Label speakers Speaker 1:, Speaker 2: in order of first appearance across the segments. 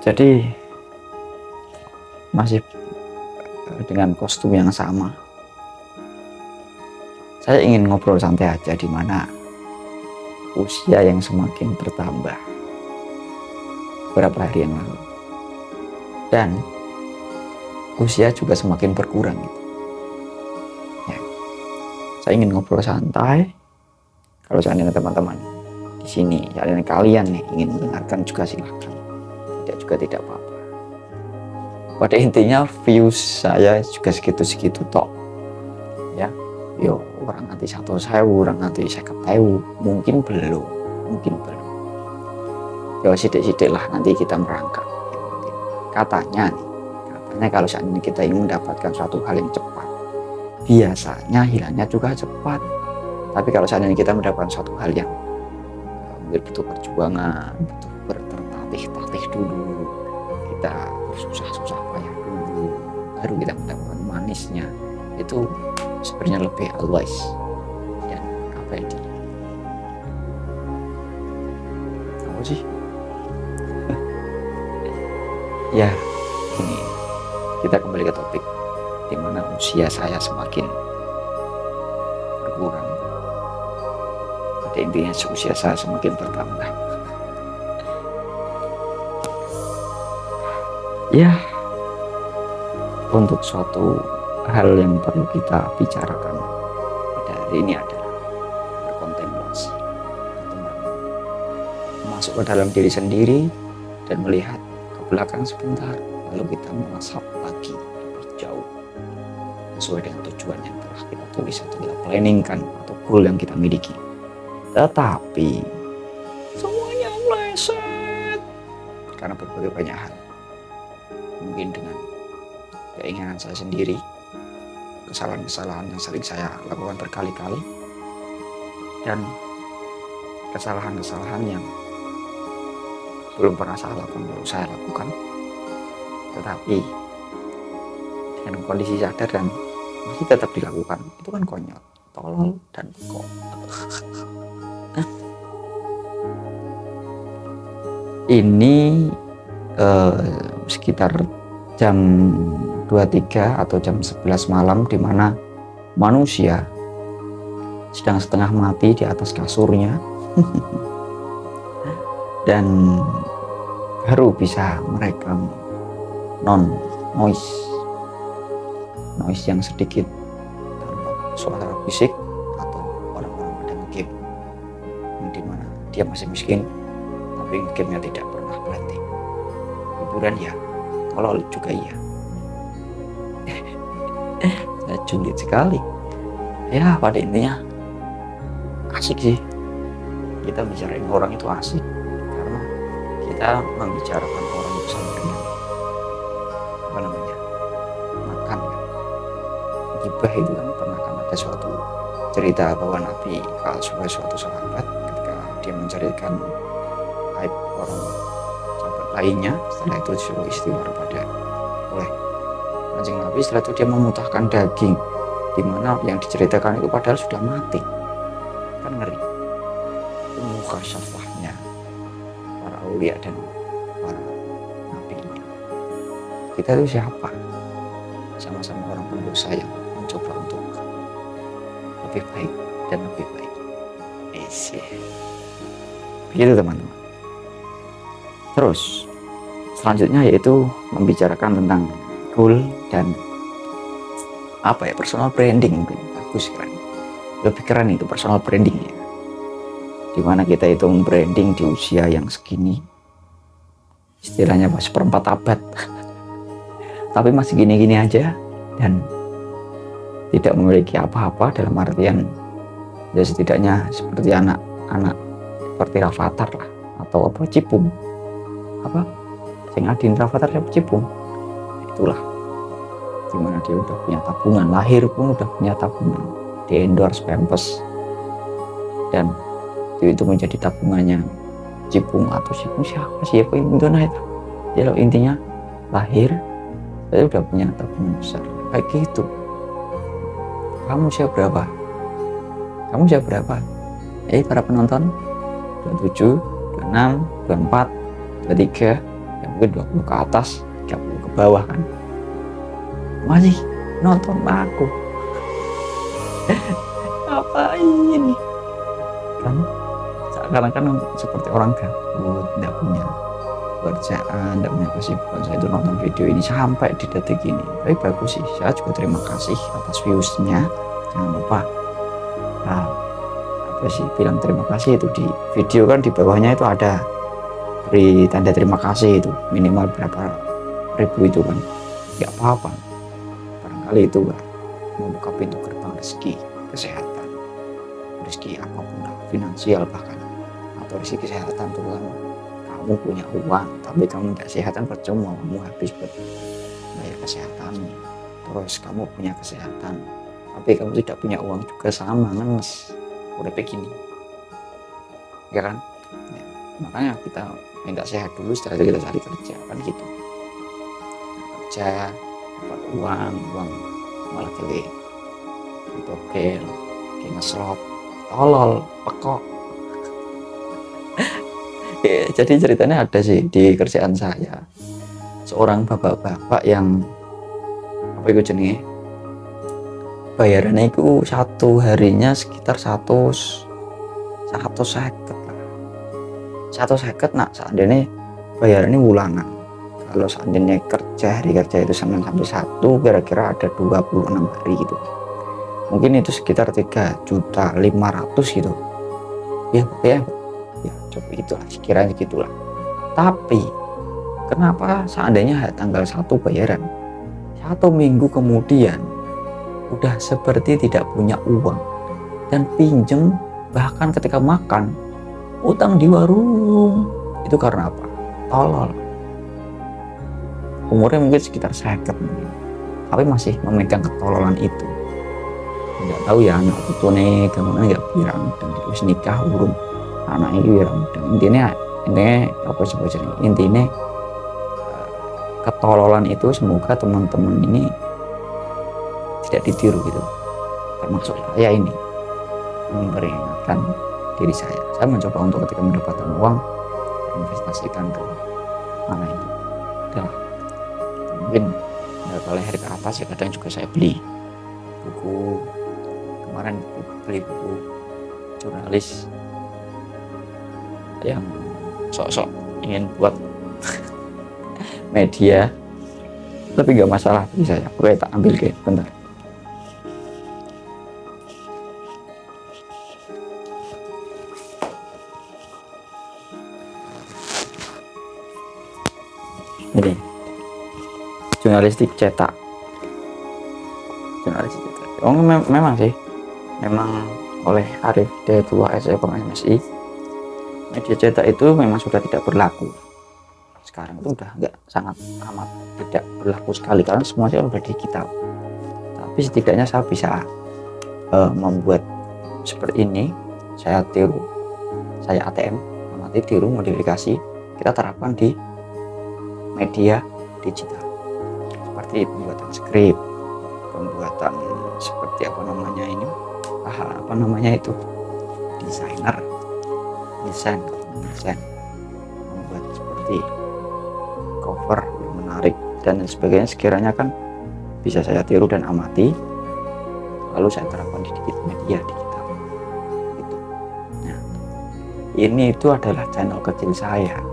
Speaker 1: Jadi masih dengan kostum yang sama. Saya ingin ngobrol santai aja, di mana usia yang semakin bertambah beberapa hari yang lalu, dan usia juga semakin berkurang gitu. Ya, saya ingin ngobrol santai. Kalau seandainya teman-teman di sini, kalian nih ingin mendengarkan juga silakan. Tidak juga tidak apa-apa. Pada intinya views saya juga segitu-segitu tok. Ya, yo orang nanti 1.000, orang nanti 50.000, mungkin belum. Ya sidik-sidik lah, nanti kita merangkak. Katanya kalau seandainya kita ingin mendapatkan suatu hal yang cepat, biasanya hilangnya juga cepat. Tapi kalau seandainya kita mendapatkan suatu hal yang mungkin butuh perjuangan, butuh bertertatih-tatih dulu, kita susah-susah payah dulu, baru kita mendapatkan manisnya, itu sebenarnya lebih always dan abadi. Apa sih? Ya, ini kita kembali ke topik, di mana usia saya semakin berkurang. Pada intinya usia saya semakin bertambah. Ya, untuk suatu hal yang perlu kita bicarakan pada hari ini adalah berkontemplasi, atau masuk ke dalam diri sendiri dan melihat ke belakang sebentar, lalu kita menatap lagi lebih jauh sesuai dengan tujuan yang telah kita tulis atau kita planningkan atau goal yang kita miliki. Tetapi semuanya meleset karena berbagai banyak hal. Mungkin dengan keinginan saya sendiri, kesalahan-kesalahan yang sering saya lakukan berkali-kali, dan kesalahan-kesalahan yang belum pernah saya lakukan, tetapi dengan kondisi sadar dan masih tetap dilakukan. Itu kan konyol, tolol, dan kok. Ini sekitar jam 23 atau jam 11 malam, di mana manusia sedang setengah mati di atas kasurnya dan baru bisa merekam noise yang sedikit tanpa suara fisik, atau orang-orang pada game yang dimana dia masih miskin tapi gamenya tidak pernah berhenti. Hiburan ya, tolol juga iya. Julid sekali ya. Pada intinya asik sih kita bicarain orang, itu asik karena kita membicarakan orang itu sama dengan makan kan. Gibah itu kan pernah kan ada suatu cerita bahwa Nabi sebagai suatu sahabat, ketika dia menceritakan aib orang sahabat lainnya, setelah itu disuruh istighfar oleh Kanjeng Nabi. Setelah itu dia memuntahkan daging, di mana yang diceritakan itu padahal sudah mati. Kan ngeri. Itu mukhasyafahnya para aulia dan para nabi. Kita itu siapa? Sama-sama orang pendosa yang mencoba untuk lebih baik dan lebih baik. Begitu teman-teman. Terus selanjutnya yaitu membicarakan tentang goal dan personal branding. Mungkin bagus, keren, lebih keren itu personal branding ya, dimana kita itu branding di usia yang segini, istilahnya masih seperempat abad tapi masih gini-gini aja dan tidak memiliki apa-apa, dalam artian ya setidaknya seperti anak seperti Rafathar lah, atau Cipung, sing adin Rafathar siapa, Cipung. Itulah dimana dia udah punya tabungan, lahir pun udah punya tabungan, di endorse Pampers, dan itu menjadi tabungannya Cipung atau siapa sih ya, intinya lahir saya udah punya tabungan besar kayak gitu. Kamu siap berapa? Para penonton, 27, 26, 24, 23, ya mungkin 20 ke atas, 30 ke bawah kan. Masih nonton aku. Ngapain? Kan seakan-akan seperti orang gabut, tidak punya kerjaan, tidak punya kesibukan. Saya itu nonton video ini sampai di detik ini. Tapi bagus sih, saya juga terima kasih atas viewsnya. Jangan lupa apa sih bilang terima kasih itu di video kan, di bawahnya itu ada beri tanda terima kasih itu minimal berapa ribu itu kan, nggak apa-apa, barangkali itu kan membuka pintu gerbang rezeki, kesehatan, rezeki apapun lah, finansial bahkan, atau rezeki kesehatan. Terutama kamu punya uang tapi kamu tidak sehat kan percuma, kamu habis buat bayar kesehatan. Terus kamu punya kesehatan tapi kamu tidak punya uang juga, sama ngenes udah begini ya kan ya, makanya kita minta sehat dulu, setelah itu kita cari kerja kan gitu. Kerja dapat uang malah gede togel, ngeslot, tolol, pekok. Jadi ceritanya ada sih di kerjaan saya, seorang bapak-bapak yang apa itu jenenge, bayarannya itu satu harinya sekitar 150 lah, 150. Nah seandainya bayarannya ulangan, kalau seandainya hari kerja itu Senin sampai Sabtu, kira-kira ada 26 hari gitu, mungkin itu sekitar 3.500.000 gitu ya coba itulah sekiranya gitulah. Tapi kenapa seandainya tanggal 1 bayaran, 1 minggu kemudian udah seperti tidak punya uang dan pinjem, bahkan ketika makan utang di warung. Itu karena apa? Tolol. Umurnya mungkin sekitar 50 mungkin, tapi masih memegang ketololan itu. Nggak tahu ya anak itu nih gimana, nggak pirang dan terus nikah urung anak ini pirang. Dan intinya apa sebetulnya intinya ketololan itu semoga teman-teman ini tidak ditiru gitu, termasuk saya ini memperingatkan diri saya mencoba untuk ketika mendapatkan uang investasikan ke mana itu udah. Mungkin kalau hari ke atas ya kadang juga saya beli buku, kemarin beli buku jurnalis yang sok-sok ingin buat media, tapi nggak masalah bagi saya. Oke, tak ambil ke bentar. Ini jurnalistik cetak. Oh, memang sih, memang oleh Arif Hidayatullah SEPM MSI, media cetak itu memang sudah tidak berlaku. Sekarang itu udah nggak, sangat amat tidak berlaku sekali karena semuanya udah digital. Tapi setidaknya saya bisa membuat seperti ini. Saya ATM, amati, tiru, modifikasi, kita terapkan di media digital seperti pembuatan skrip, pembuatan seperti apa namanya itu desain, membuat seperti cover yang menarik dan sebagainya. Sekiranya kan bisa saya tiru dan amati, lalu saya terapkan di media digital gitu. Nah, ini itu adalah channel kecil saya.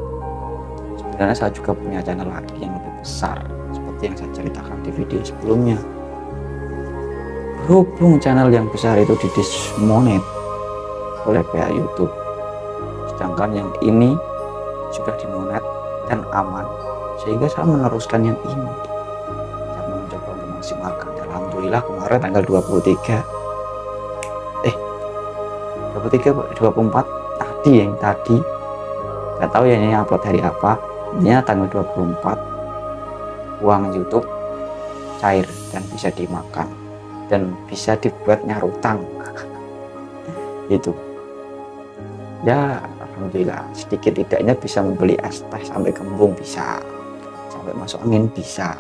Speaker 1: Sebenarnya saya juga punya channel lagi yang lebih besar seperti yang saya ceritakan di video sebelumnya. Berhubung channel yang besar itu didismonet oleh pihak YouTube, sedangkan yang ini sudah dimonet dan aman, sehingga saya meneruskan yang ini. Saya mencoba untuk maksimalkan. Alhamdulillah kemarin tanggal 24 tadi nggak tahu ya ini upload hari apa, ini tanggal 24 uang YouTube cair dan bisa dimakan dan bisa dibuat nyarutang itu ya. Alhamdulillah sedikit tidaknya bisa membeli es teh sampai kembung, bisa sampai masuk angin bisa.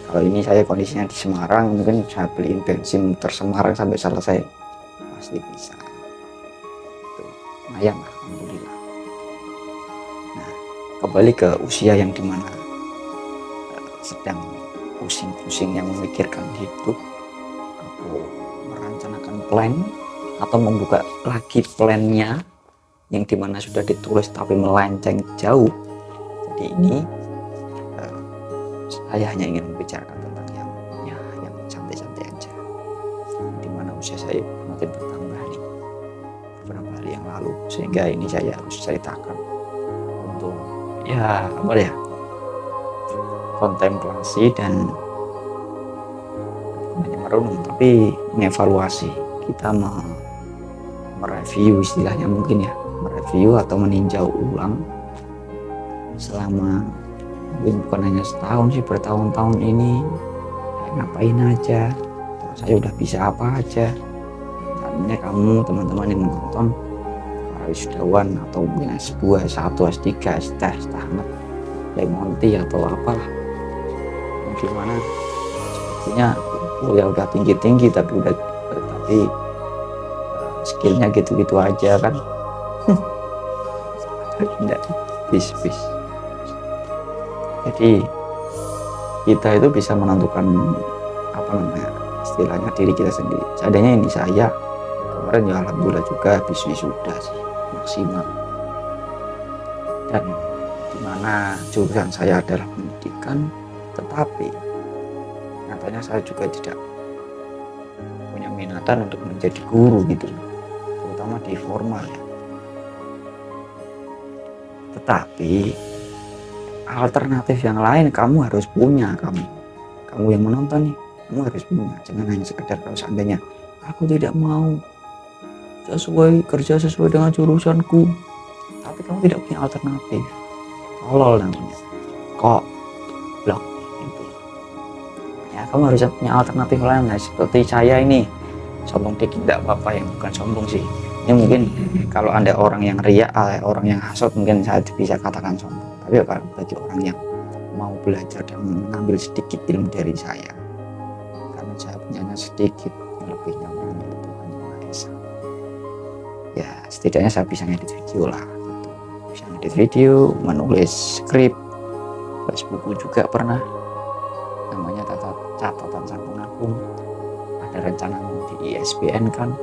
Speaker 1: Kalau ini saya kondisinya di Semarang, mungkin saya beliin bensin muter Semarang sampai selesai pasti bisa. lumayan lah, alhamdulillah. Nah, kembali ke usia yang dimana sedang pusing-pusing yang memikirkan hidup atau merencanakan plan atau membuka lagi plannya yang dimana sudah ditulis tapi melenceng jauh. Jadi ini saya hanya ingin membicarakan tentang yang santai-santai aja, dimana usia saya makin bertambah nih beberapa hari yang lalu, sehingga ini saya harus ceritakan untuk kontemplasi dan hanya merenung tapi mengevaluasi. Kita mereview istilahnya mungkin ya, mereview atau meninjau ulang selama mungkin bukan hanya setahun sih, bertahun-tahun ini ngapain aja, terus saya udah bisa apa aja. Misalnya kamu teman-teman yang menonton para wisudawan atau mungkin S2, S1, S3, S-Teh, S-Tamat, Lemonti atau apalah, gimana sepertinya ya udah tinggi-tinggi tapi skillnya gitu-gitu aja kan. Enggak, bis. Jadi kita itu bisa menentukan istilahnya diri kita sendiri. Seadanya ini saya kemarin ya alhamdulillah juga habis wisuda sih maksimal, dan dimana jurusan saya adalah pendidikan, tetapi nyatanya saya juga tidak punya minatan untuk menjadi guru gitu, terutama di formal ya. Tetapi alternatif yang lain kamu harus punya, kamu yang menonton nih, kamu harus punya. Jangan hanya sekedar kalau seandainya aku tidak mau kerja sesuai dengan jurusanku, tapi kamu tidak punya alternatif, tolol namanya, kok blok itu ya. Kamu harus punya alternatif lain. Nah, seperti saya ini, sombong dikit tidak apa-apa, yang bukan sombong sih ini, mungkin kalau Anda orang yang riak, orang yang hasut, mungkin saya bisa katakan sombong. Tapi kalau bagi orang yang mau belajar dan mengambil sedikit ilmu dari saya, karena saya punya sedikit, lebihnya mengambil Tuhan Yang Maha Esa, ya setidaknya saya bisa ngedit video lah gitu. Bisa ngedit video, menulis skrip, tulis buku juga pernah, namanya catatan sang pengagum. Ada rencana mau di ISBN kan,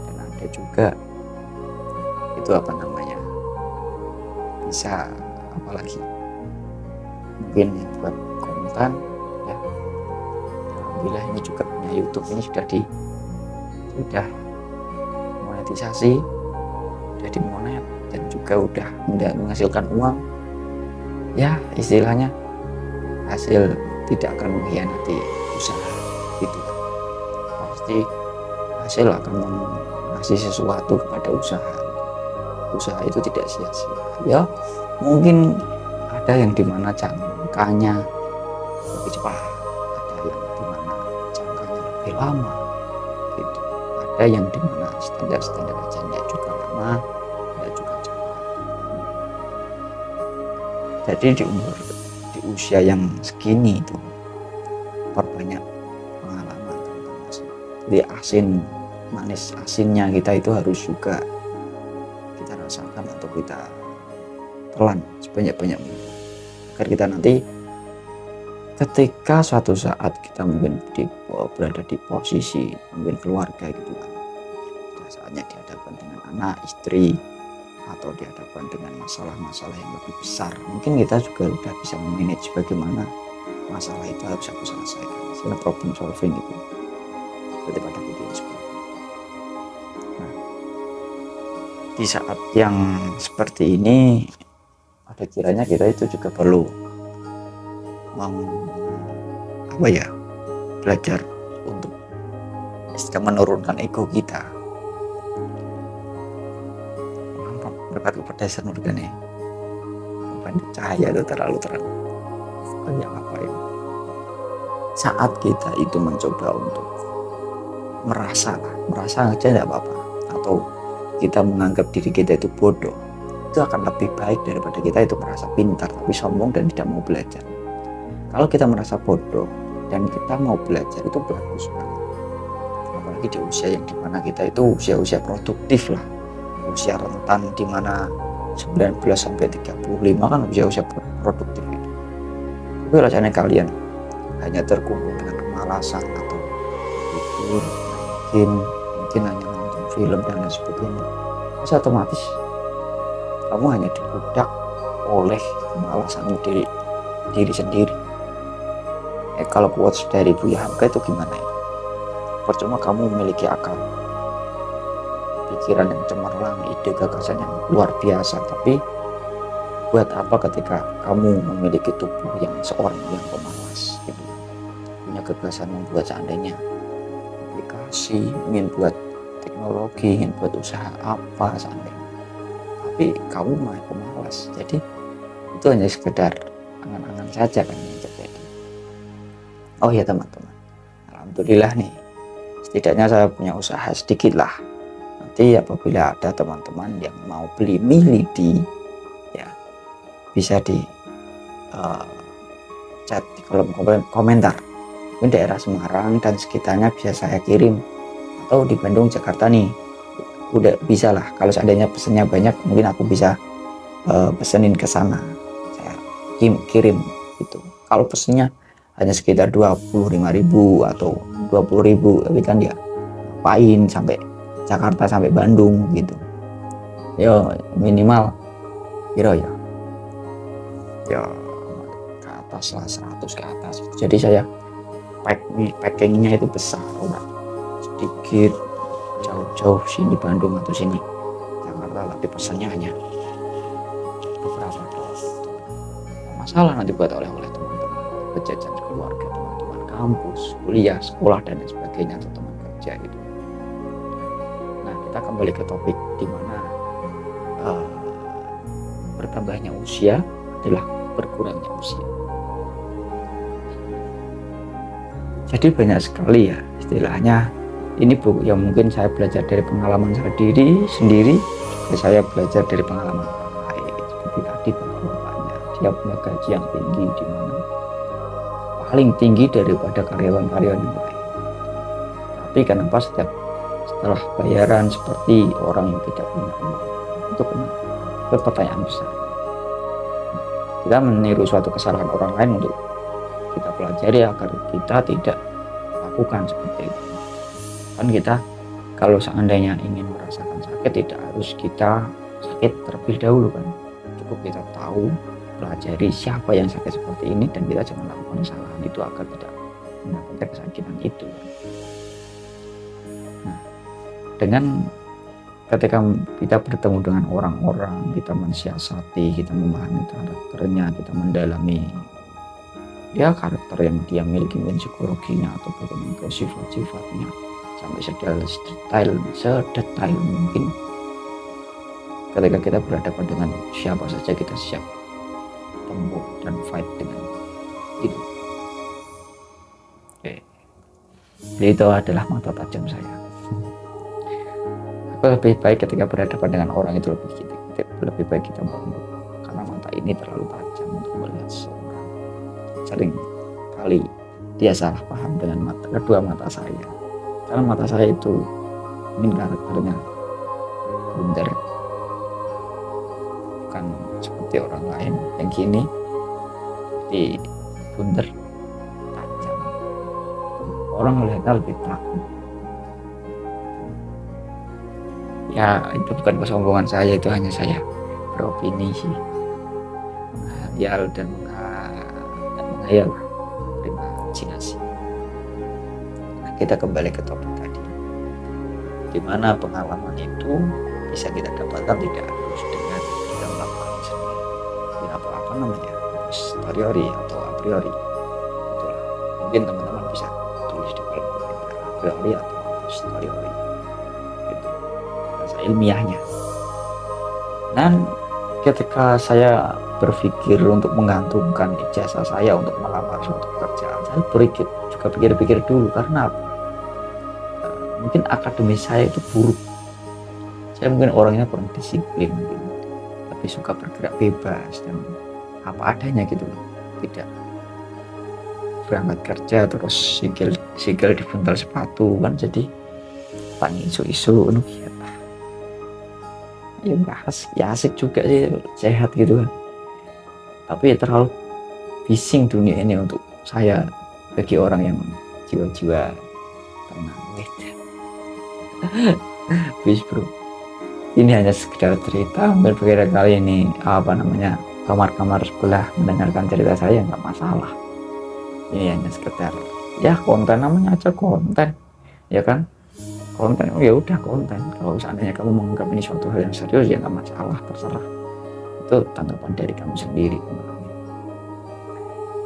Speaker 1: dan ada juga itu bisa apalagi mungkin buat konten ya. Alhamdulillah ini juga punya YouTube, ini sudah monetisasi, sudah dimonet, dan juga udah menghasilkan uang ya. Istilahnya hasil tidak akan mengkhianati usaha gitu, pasti hasil akan ngasih sesuatu kepada usaha itu tidak sia-sia ya. Mungkin ada yang dimana jangkanya lebih cepat, ada yang dimana jangkanya lebih lama gitu, ada yang dimana standar aja enggak juga lama, enggak juga cepat. Jadi di usia yang segini itu perbanyak pengalaman tentang masalah. Jadi manis asinnya kita itu harus juga kita rasakan atau kita telan sebanyak-banyaknya, agar kita nanti ketika suatu saat kita mungkin berada di posisi mungkin keluarga gitu kan, saatnya dihadapkan dengan anak, istri, atau dihadapkan dengan masalah-masalah yang lebih besar, mungkin kita juga udah bisa memanage bagaimana masalah itu harus aku selesaikan, istilah problem solving itu seperti pada video sebelumnya. Nah, di saat yang seperti ini, ada kiranya kita itu juga perlu belajar untuk menurunkan ego kita. Berkat kepedesan organ ya, cahaya itu terlalu terang, banyak apa ya. Saat kita itu mencoba untuk merasa aja tidak apa-apa, atau kita menganggap diri kita itu bodoh, itu akan lebih baik daripada kita itu merasa pintar tapi sombong dan tidak mau belajar. Kalau kita merasa bodoh dan kita mau belajar, itu bagus banget, apalagi di usia yang dimana kita itu usia produktif lah, usia rentan di mana 19 sampai 35 kan usia produktif itu. Tapi rasanya kalian hanya terkungkung dengan kemalasan atau tidur, mungkin hanya nonton film dan lain sebagainya, maka otomatis kamu hanya dibudak oleh kemalasan diri sendiri. Kalau quotes dari Buya Hamka itu gimana ya? Percuma kamu memiliki akal, pikiran yang cemerlang, ide gagasan yang luar biasa, tapi buat apa ketika kamu memiliki tubuh yang seorang yang pemalas gitu, punya gagasan membuat seandainya aplikasi, ingin buat teknologi, ingin buat usaha apa seandainya, tapi kamu malah pemalas. Jadi itu hanya sekedar angan-angan saja kan yang terjadi. Oh ya teman-teman, alhamdulillah nih, setidaknya saya punya usaha sedikit lah. Nanti apabila ada teman-teman yang mau beli milidi, ya bisa di chat di kolom komentar. Mungkin daerah Semarang dan sekitarnya bisa saya kirim, atau di Bandung, Jakarta nih udah bisa lah. Kalau seandainya pesennya banyak, mungkin aku bisa pesenin ke sana, saya kirim gitu. Kalau pesennya hanya sekitar 25.000 atau 20.000, tapi kan ya ngapain sampai Jakarta sampai Bandung gitu. Yo minimal kira ya ke atas lah, 100 ke atas. Jadi saya packingnya itu besar, udah sedikit jauh-jauh sini Bandung atau sini Jakarta, tapi pesannya hanya beberapa doang. Masalah nanti buat oleh-oleh teman-teman, jajan keluarga, teman-teman kampus, kuliah, sekolah dan lain sebagainya, atau teman kerja gitu. Nah, kita kembali ke topik di mana bertambahnya usia adalah berkurangnya usia. Jadi banyak sekali ya istilahnya, ini buku yang mungkin saya belajar dari pengalaman saya sendiri, saya belajar dari pengalaman orang lain. Seperti tadi bapaknya, dia punya gaji yang tinggi, di mana paling tinggi daripada karyawan-karyawan yang lain. Tapi kenapa setelah bayaran seperti orang yang tidak punya uang? Itu kenapa? Itu pertanyaan besar. Kita meniru suatu kesalahan orang lain untuk kita pelajari agar kita tidak lakukan seperti itu. Kan kita kalau seandainya ingin merasakan sakit, tidak harus kita sakit terlebih dahulu kan. Cukup kita tahu, pelajari siapa yang sakit seperti ini, dan kita jangan lakukan kesalahan itu agar tidak mendapatkan kesakitan itu. Nah, dengan ketika kita bertemu dengan orang-orang, kita mensiasati, kita memahami karakternya, kita mendalami ya karakter yang dia miliki, mungkin psikologinya atau bagaimana sifat-sifatnya, sampai sedetail mungkin. Ketika kita berhadapan dengan siapa saja, kita siap tembuk dan fight dengan itu. Oke. Jadi itu adalah mata tajam saya. Aku lebih baik ketika berhadapan dengan orang itu lebih baik kita mundur, karena mata ini terlalu tajam untuk melihat seorang. Sering kali dia salah paham dengan kedua mata saya, karena mata saya itu mungkin karakternya bundar, bukan seperti orang lain yang gini di bundar tajam. Orang melihatnya lebih takut. Ya itu bukan kesombongan saya, itu hanya saya beropini sih, menghayal dan menghayal, berimajinasi. Nah, kita kembali ke topik tadi, dimana pengalaman itu bisa kita dapatkan tidak harus dengan kita melakukan sendiri, ya, apa namanya, posteriori atau a priori. Itulah, mungkin teman-teman bisa tulis di kolom komentar, a priori atau posteriori, gitu bahasa ilmiahnya. Dan ketika saya berpikir untuk menggantungkan ijazah saya untuk melamar suatu pekerjaan, saya juga pikir-pikir dulu, karena apa? Mungkin akademis saya itu buruk. Saya mungkin orangnya kurang disiplin, tapi suka bergerak bebas dan apa adanya gitu loh. Tidak berangkat kerja terus sikil dibuntal sepatu kan, jadi tangi isu-isu ya nggak asik, ya asik juga sih, sehat gitu kan, tapi terlalu bising dunia ini untuk saya bagi orang yang jiwa-jiwa tenang. Bis bro, ini hanya sekedar cerita, berbeda kali ini kamar-kamar sebelah mendengarkan cerita saya nggak masalah. Ini hanya sekedar ya konten, namanya aja konten, ya kan, konten. Oh ya udah konten. Kalau seandainya kamu menganggap ini suatu hal yang serius ya nggak masalah, terserah, itu tanggapan dari kamu sendiri.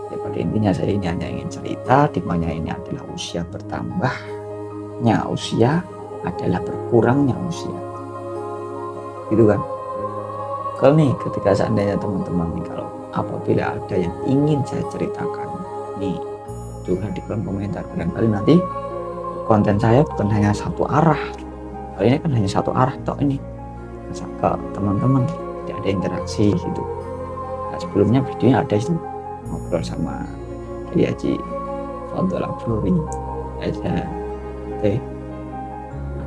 Speaker 1: Ya pada intinya saya ini hanya ingin cerita, dimana ini adalah usia bertambahnya usia adalah berkurangnya usia, gitu kan. Kalau nih ketika seandainya teman-teman nih, kalau apabila ada yang ingin saya ceritakan nih, juga di kolom komentar. Barangkali nanti konten saya bukan hanya satu arah, kali ini kan hanya satu arah toh ini, ke teman-teman tidak ada interaksi gitu. Nah, sebelumnya videonya ada itu ngobrol sama Kiai Haji Fadl Abrori, ada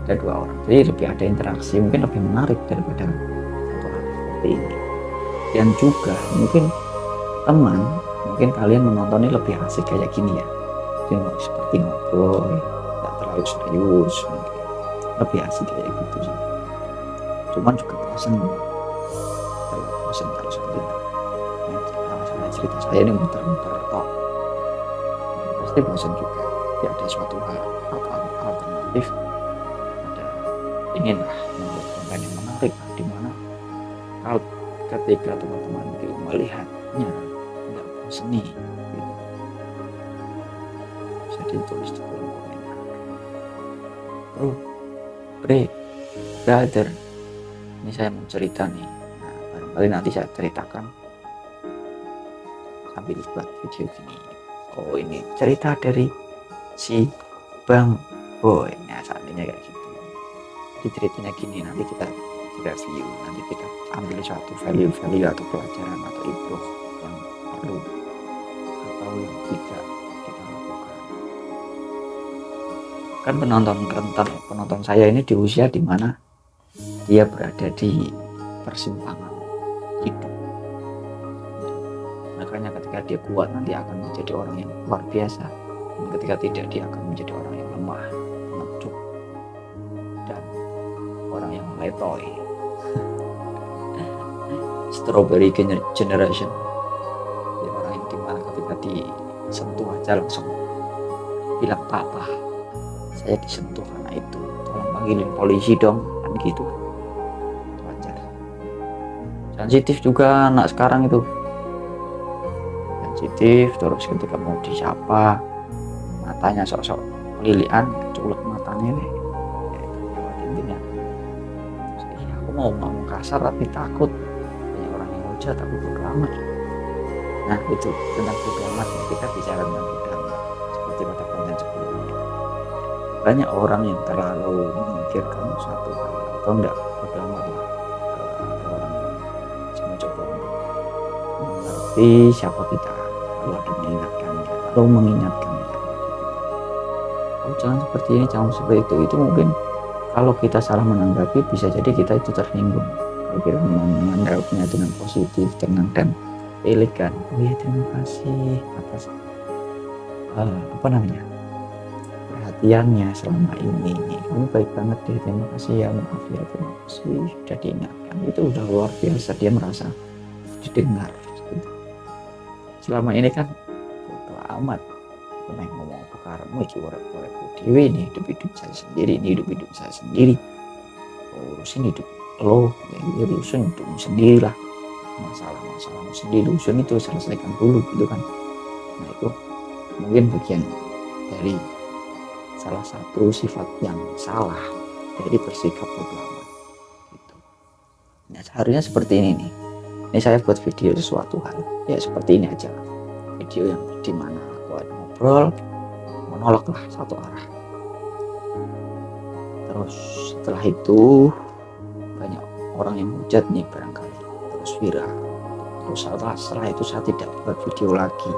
Speaker 1: 2 orang, jadi lebih ada interaksi, mungkin lebih menarik daripada satu arah seperti ini. Dan juga mungkin kalian menontonnya lebih asik kayak gini ya, jadi seperti ngobrol, nggak terlalu serius, mungkin lebih asik kayak gitu sih. Cuman juga bosan terus nanti masalah cerita saya ini muter-muter tok, pasti bosan juga. Tidak ada suatu hal alternatif, ada inginlah membuat konten yang menarik, dimana kalau ketika teman-teman melihatnya nggak bosan nih gitu. Bisa ditulis di kolom komentar. Bro, brother, ini saya mau cerita nih. Nah, barangkali nanti saya ceritakan sambil buat video gini. Oh, ini cerita dari si Bang Boy. Nah, seandainya kayak gitu. Jadi ceritanya gini, nanti kita review, nanti kita ambil suatu value atau pelajaran atau ibroh yang perlu atau yang tidak kita lakukan. Kan penonton saya ini di usia dimana dia berada di persimpangan hidup. Makanya ketika dia kuat nanti akan menjadi orang yang luar biasa, dan ketika tidak dia akan menjadi orang yang lemah, pengecut, dan orang yang letoy. Strawberry generation, ya, orang yang dimana ketika disentuh aja langsung bilang papa, saya disentuh karena itu, tolong panggilin polisi dong, kan gitu. Wajar. Sensitif juga anak sekarang itu, sensitif, terus ketika mau disapa matanya sok-sok pelilian, culek matanya deh. Intinya aku mau ngomong kasar tapi takut banyak orang yang hujat, tapi bodo amat. Nah itu tentang bodo amat, kita bicara tentang bodo amat seperti pada konten sebelumnya. Banyak orang yang terlalu memikirkan suatu hal atau enggak, bodo amat lah. Ada orang yang mencoba untuk mengerti siapa kita, lalu mengingatkannya. Oh, jangan seperti ini, jangan seperti itu mungkin kalau kita salah menanggapi bisa jadi kita itu tersinggung. Kalau kita menanggapinya dengan positif, tenang dan elegan, oh ya terima kasih atas perhatiannya selama ini, kamu baik banget deh, terima kasih ya, maaf ya, terima kasih sudah diingatkan, itu udah luar biasa, dia merasa didengar. Selama ini kan bodo amat, pernah ngomong perkara iki warek-warek dewe, ini hidup saya sendiri, ini hidup saya sendiri, urusin hidup lo, ya urusin hidupmu sendiri lah, masalah-masalahmu sendiri urusin itu, selesaikan dulu gitu kan. Nah itu mungkin bagian dari salah satu sifat yang salah dari bersikap bodo amat gitu. Nah seharusnya seperti ini nih, ini saya buat video sesuatu hal ya seperti ini aja, video yang dimana aku ada ngobrol monolog lah satu arah. Terus setelah itu banyak orang yang hujat nih barangkali, terus viral, terus setelah itu saya tidak buat video lagi,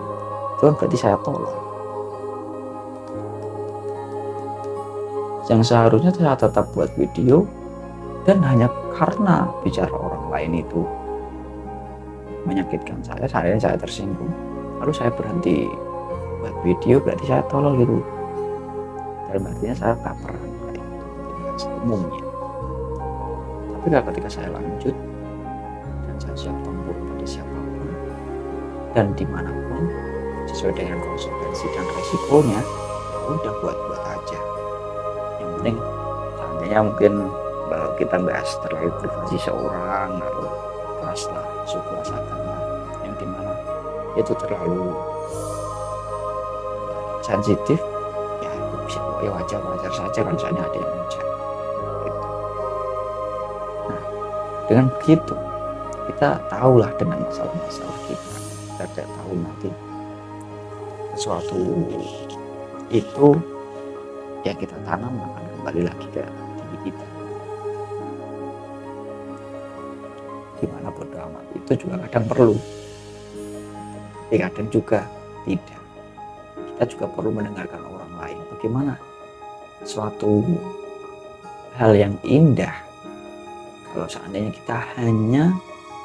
Speaker 1: itu kan berarti saya tolong. Yang seharusnya saya tetap buat video Dan hanya karena bicara orang lain itu menyakitkan saya tersinggung, lalu saya berhenti buat video, berarti saya tolol gitu. Dalam artinya saya kaperan kayak gitu, umumnya. Tapi ketika saya lanjut dan saya siap tempur pada siapapun dan dimanapun sesuai dengan konsekuensi dan resikonya, ya udah buat aja. Yang penting seandainya mungkin kita bahas terlalu privasi seorang atau raslah suku agama yang dimana itu terlalu sensitif, ya itu bisa wajar saja kalau misalnya ada yang hujat gitu. Nah, dengan begitu kita tahulah dengan masalah-masalah kita tidak tahu nanti sesuatu itu yang kita tanam akan kembali lagi ke diri kita. Dimana bodo amat itu juga kadang perlu, tapi kadang juga tidak. Kita juga perlu mendengarkan orang lain. Bagaimana suatu hal yang indah kalau seandainya kita hanya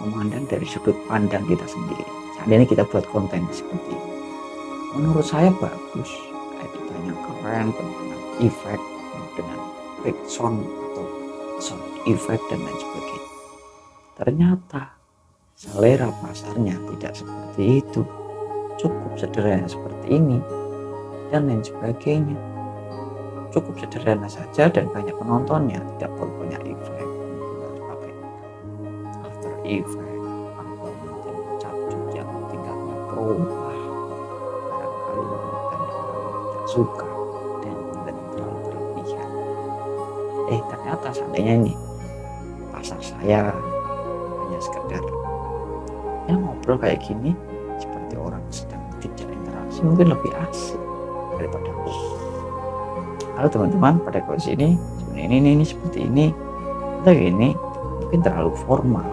Speaker 1: memandang dari sudut pandang kita sendiri. Seandainya kita buat konten seperti ini, menurut saya bagus, editannya keren, dengan efek, dengan background atau sound effect dan lain sebagainya. Ternyata selera pasarnya tidak seperti itu, cukup sederhana seperti ini dan lain sebagainya. Cukup sederhana saja dan banyak penontonnya, tidak perlu banyak efek, pakai after effect atau mungkin capcut yang tingkatnya pro lah, barangkali banyak orang tidak suka dan terlalu berlebihan. Ternyata seandainya ini pasar saya hanya sekedar ya ngobrol kayak gini seperti orang sedang tidak interaksi, mungkin lebih asik daripada aku. Halo teman-teman, pada kondisi ini ini seperti ini atau ini mungkin terlalu formal.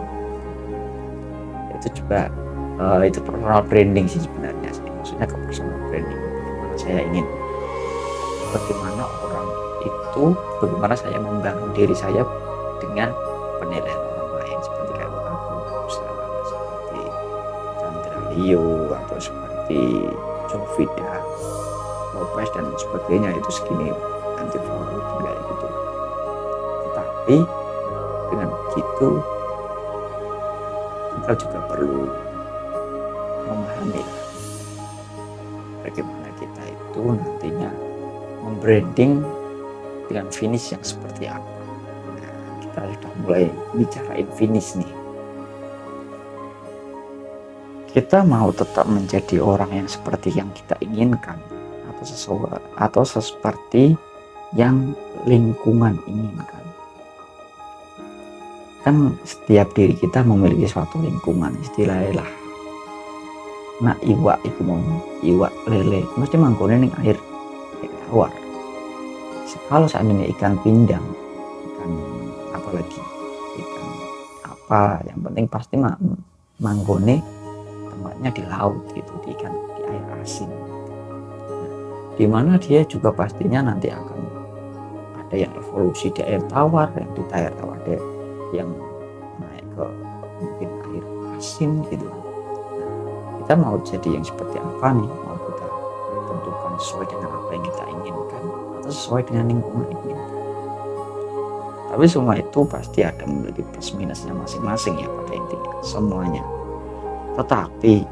Speaker 1: Itu coba itu personal branding sih sebenarnya sih, maksudnya ke personal branding. Bagaimana saya ingin, bagaimana orang itu, bagaimana saya membangun diri saya dengan penilaian orang lain, seperti kayak aku seperti Chandra Leo atau seperti Jovita Lopez dan sebagainya, itu segini anti follow kayak gitu. Tetapi dengan begitu kita juga perlu memahami bagaimana kita itu nantinya membranding dengan finish yang seperti apa. Nah, kita sudah mulai bicarain finish nih. Kita mau tetap menjadi orang yang seperti yang kita inginkan atau seperti yang lingkungan inginkan. Kan setiap diri kita memiliki suatu lingkungan, istilahnya lah. Nah, iwak itu mau iwak lele mesti manggone ning air tawar. Kalau seandainya ikan pindang, ikan apalagi ikan apa, yang penting pasti manggone tempatnya di laut gitu, di air asin. Di mana dia juga pastinya nanti akan ada yang evolusi di air tawar, yang di air tawar ada yang naik ke mungkin air asin gitu. Nah, kita mau jadi yang seperti apa nih? Mau kita tentukan sesuai dengan apa yang kita inginkan atau sesuai dengan lingkungan inginkan. Tapi semua itu pasti ada memiliki plus minusnya masing-masing ya pada intinya semuanya. Tetapi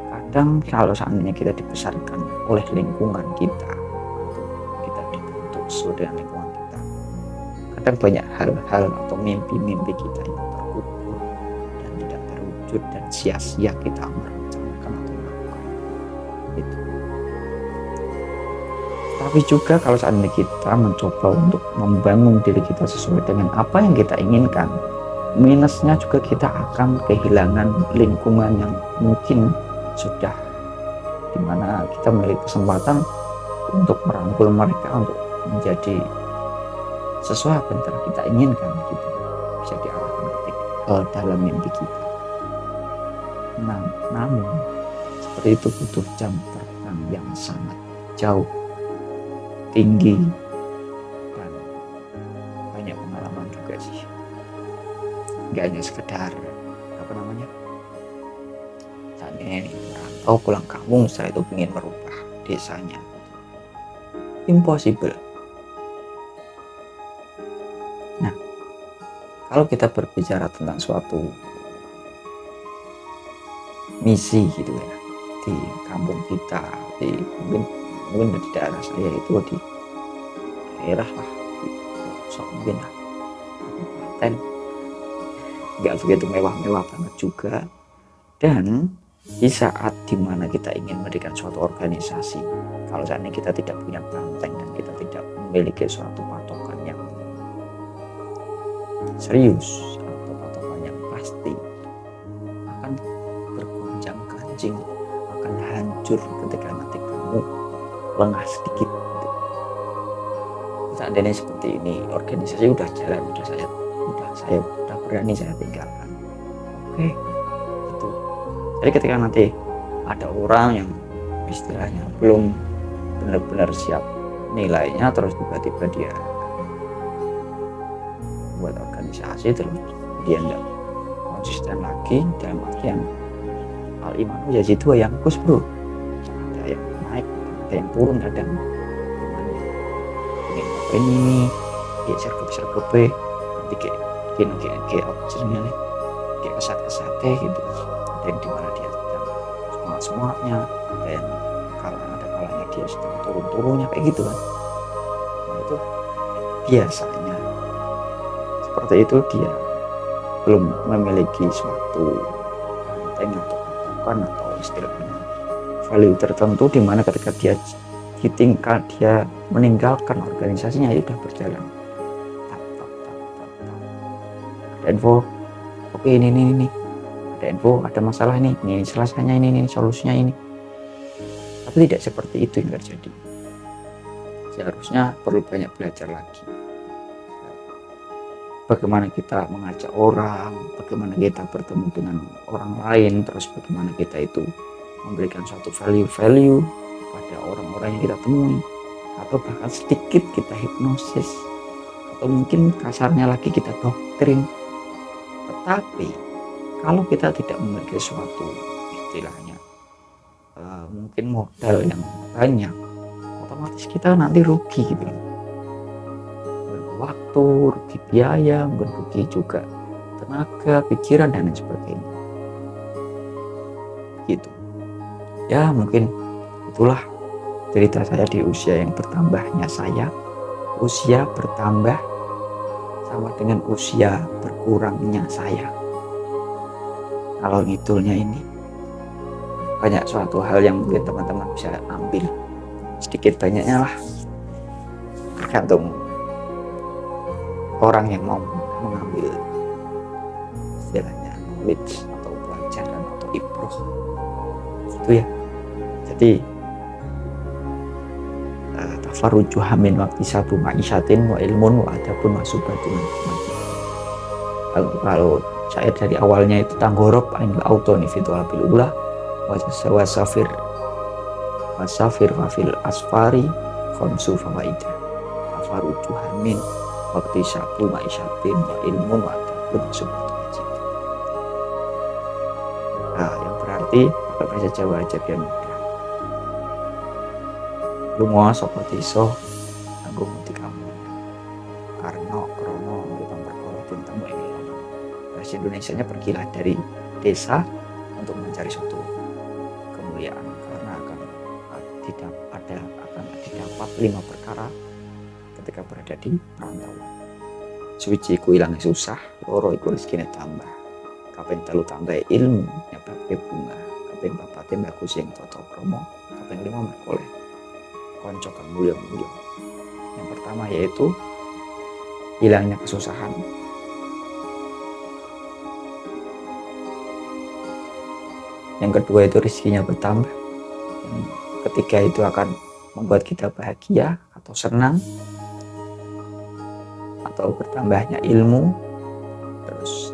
Speaker 1: kadang kalau seandainya kita dibesarkan oleh lingkungan kita atau kita dibentuk sesuai dengan lingkungan kita, kadang banyak hal-hal atau mimpi-mimpi kita yang terkubur dan tidak terwujud dan sia-sia kita merencanakan atau melakukan itu. Tapi juga kalau seandainya kita mencoba untuk membangun diri kita sesuai dengan apa yang kita inginkan, minusnya juga kita akan kehilangan lingkungan yang mungkin sudah dimana kita memiliki kesempatan untuk merangkul mereka untuk menjadi sesuatu yang telah kita inginkan gitu, bisa diarahkan ke dalam mimpi kita. Namun seperti itu butuh jam terbang yang sangat jauh, tinggi, dan banyak pengalaman juga sih. nggak hanya sekedar apa namanya, saat ini merantau pulang kampung setelah itu ingin merubah desanya. Impossible. Nah, kalau kita berbicara tentang suatu misi gitu ya, di kampung kita, mungkin di daerah saya itu di daerah lah, mungkin lah, kabupaten, nggak begitu mewah-mewah banget juga. Dan di saat dimana kita ingin mendirikan suatu organisasi, kalau saat ini kita tidak punya banteng dan kita tidak memiliki suatu patokan yang serius atau patokan yang pasti, akan bergonjang ganjing, akan hancur ketika nanti kamu lengah sedikit. Seandainya seperti ini, organisasi udah jalan, udah berani saya tinggalkan. Oke, itu. Jadi ketika nanti ada orang yang istilahnya belum benar-benar siap nilainya, terus tiba-tiba dia buat organisasi, terus dia tidak konsisten lagi, dalam artian al iman ya jitu yang kus bro, ada yang naik, ada yang turun, kadang ini geser ke nanti kayak apa sebenarnya nih, kayak kesat-kesatnya gitu. Ada yang dimana dia sedang semangatnya, ada yang kalanya dia sedang turun-turunnya kayak gitu kan. Nah itu biasanya seperti itu, dia belum memiliki suatu banteng atau patokan atau istilahnya value tertentu, di mana ketika dia meninggalkan organisasinya, itu sudah berjalan. Ada info, oke ini. Ada info, ada masalah ini selesainya ini solusinya ini. Tapi tidak seperti itu yang terjadi. Seharusnya perlu banyak belajar lagi. Bagaimana kita mengajak orang, bagaimana kita bertemu dengan orang lain, terus bagaimana kita itu memberikan suatu value pada orang-orang yang kita temui, atau bahkan sedikit kita hipnosis, atau mungkin kasarnya lagi kita doktrin. Tetapi kalau kita tidak memiliki suatu istilahnya mungkin modal yang banyak, otomatis kita nanti rugi gitu, waktu, rugi biaya, mungkin rugi juga tenaga, pikiran, dan lain sebagainya gitu ya. Mungkin itulah cerita saya di usia yang bertambahnya saya. Usia bertambah sama dengan usia berkurangnya saya. Kalau ngitulnya ini banyak suatu hal yang mungkin teman-teman bisa ambil sedikit banyaknya lah, tergantung orang yang mau mengambil istilahnya knowledge atau pelajaran atau ibroh itu ya. Jadi tafaruju hamin waktu satu ma'isyatin wa ilmun wa adabun masubatun. Kalau saya dari awalnya itu tanggorob anil autoni fitul abil ula wasafir wafil asfari khamsu fawaidah. Tafaruju hamin waktu satu ma'isyatin wa ilmun wa adabun masubatun. Nah, yang berarti kalau bahasa Jawa aja biar mudah. Lunga saka desa kanggo muti kamu karena krono kita perkara tentang ini. Bahasa Indonesianya pergilah dari desa untuk mencari suatu kemuliaan, karena akan didapat 5 perkara ketika berada di perantauan. Suci ku ilang susah, loro iku rezekine tambah, kaping 3 tambah ilmu nyebabke bunga, kaping 4 bagus yang tata krama, kaping 5 merkoleh konco kang mulia-mulia. Yang pertama yaitu hilangnya kesusahan. Yang kedua itu rezekinya bertambah. Ketiga itu akan membuat kita bahagia atau senang, atau bertambahnya ilmu. Terus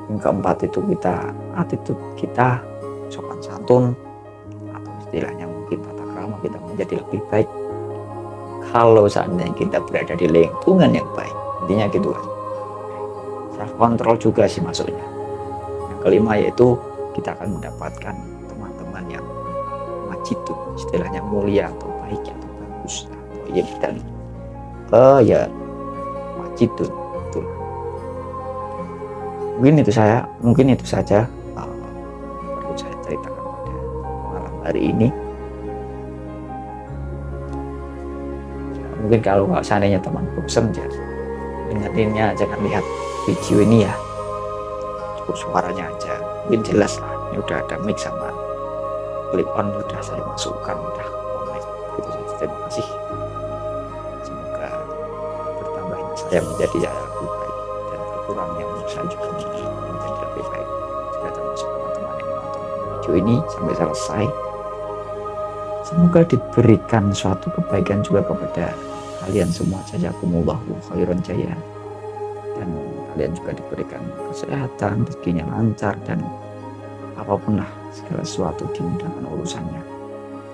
Speaker 1: yang keempat itu attitude kita sopan santun, istilahnya mungkin tata krama kita menjadi lebih baik. Kalau seandainya kita berada di lingkungan yang baik, Intinya gitu kan. Self control juga sih maksudnya. Yang kelima yaitu kita akan mendapatkan teman-teman yang majidun, istilahnya mulia atau baik atau bagus atau ya dan ya majidun itu. Mungkin itu saja perlu saya ceritakan pada malam hari ini. Mungkin kalau seandainya teman bosan ya dengerinnya, jangan lihat video ini ya, cukup suaranya aja, mungkin jelas lah. Ini udah ada mic sama clip on, udah saya masukkan, udah connect gitu saja. Terima kasih, semoga bertambahnya saya menjadi lebih baik dan berkurangnya menurut saya juga menjadi lebih baik. Juga termasuk teman-teman yang menonton video ini sampai selesai, semoga diberikan suatu kebaikan juga kepada kalian semua. Jazakumullahu khairan jaya, dan kalian juga diberikan kesehatan, rezekinya lancar, dan apapun lah segala sesuatu dimudahkan urusannya.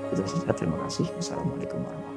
Speaker 1: Itu saja, terima kasih. Wassalamualaikum warahmatullahi wabarakatuh.